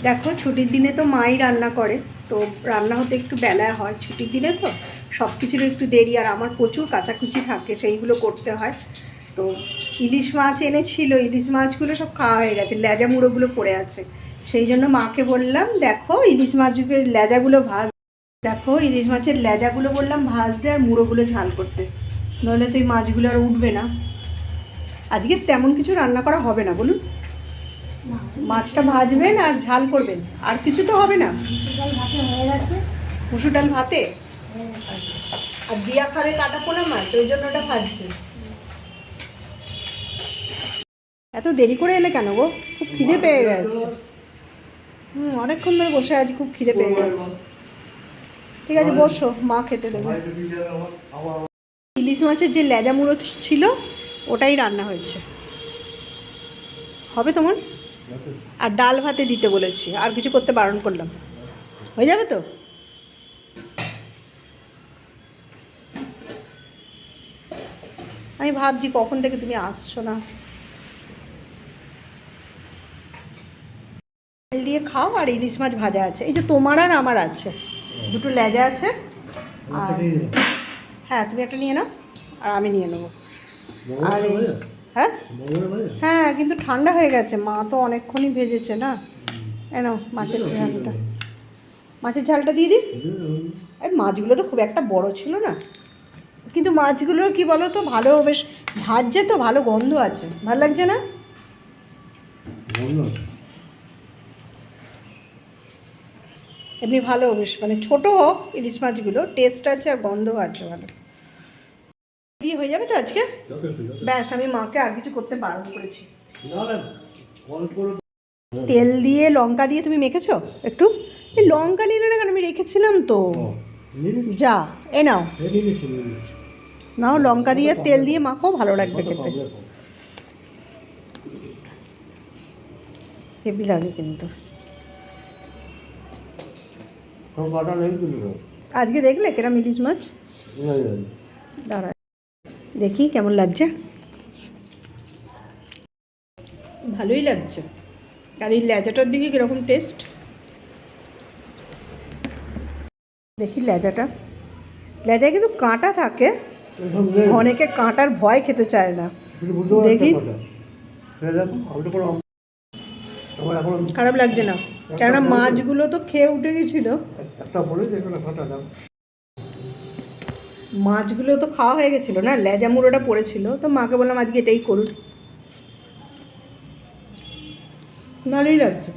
দেখো ছুটির দিনে তো মাই রান্না করে, তো রান্না হতে একটু বেলা হয় ছুটির দিনে, তো সব কিছুর একটু দেরি, আর আমার প্রচুর কাচাকুচি থাকে, সেইগুলো করতে হয়। তো ইলিশ মাছ এনেছিল, ইলিশ মাছগুলো সব খাওয়া হয়ে গেছে, লেজা মুড়োগুলো পড়ে আছে। সেই জন্য মাকে বললাম দেখো ইলিশ মাছগুলো লেজাগুলো ভাজ, দেখো ইলিশ মাছের লেজাগুলো বললাম ভাজতে আর মুড়োগুলো ঝাল করতে, নইলে তো এই মাছগুলো আর উঠবে না। আজকে তেমন কিছু রান্না করা হবে না বলুন, মাছটা ভাজবেন আর ঝাল করবেন, আর কিছু তো হবে না। মুসুর ডাল ভাতে আর দিয়া খারে কাটা পোনা মাছ, ওই জন্য ওটা ভাজছে। এত দেরি করে এলে কেন গো? খুব খিদে পেয়ে গেছে। অনেকক্ষণ ধরে বসে আছি, খুব খিদে পেয়ে গেছে। ঠিক আছে বসো, মা খেতে দেবে। ইলিশ মাছের যে লেজা মুড়ো ছিল ওটাই রান্না হয়েছে, হবে তোমার? আর ডাল ভাতে দিতে বলেছি, আর কিছু করতে বারণ করলাম। হয়ে যাবে তো? আমি ভাবছি কখন থেকে তুমি আসছো না। তেল দিয়ে খাও, আর ইলিশ মাছ ভাজা আছে, এই যে তোমার আর আমার আছে, দুটো লেজা আছে। আর হ্যাঁ তুমি একটা নিয়ে নাও, আর আমি নিয়ে নেবো। আর হ্যাঁ হ্যাঁ, কিন্তু ঠান্ডা হয়ে গেছে, মা তো অনেকক্ষণই ভেজেছে না। এনো মাছের ঝালটা, মাছের ঝালটা দিয়ে দিই। এই মাছগুলো তো খুব একটা বড় ছিল না, কিন্তু মাছগুলোর কি বলো তো, ভালো বেশ ভাজছে তো, ভালো গন্ধ আছে, ভালো লাগছে না? এমনি ভালো বেশ, মানে ছোটো হোক ইলিশ মাছগুলো, টেস্ট আছে আর গন্ধ আছে ভালো। দিয়ে হয়ে যাবে তো আজকে? ব্যাস, আমি মাকে আর কিছু করতে বারণ করেছি। তেল দিয়ে লঙ্কা দিয়ে তুমি মেখেছো একটু? এই লঙ্কা নিলে না কেন, আমি রেখেছিলাম তো। যা এ নাও, নাও লঙ্কা দিয়ে তেল দিয়ে মাখো, ভালো লাগবে খেতে, হেভি লাগে কিন্তু। আজকে দেখলে কেরম ইলিশ মাছ? দাঁড়া দেখি কেমন লাগছে। ভালোই লাগছে, আর এই লেজাটার দিকে কীরকম টেস্ট দেখি। লেজাটা, লেজায় কিন্তু কাঁটা থাকে, অনেকে কাঁটার ভয় খেতে চায় না। দেখি খারাপ লাগছে না, কেননা মাছগুলো তো খেয়ে উঠে গেছিলো, মাছগুলো তো খাওয়া হয়ে গেছিলো না, লেজা মুড়োটা পড়েছিল, তো মাকে বললাম আজকে এটাই করুন, ভালোই লাগছে।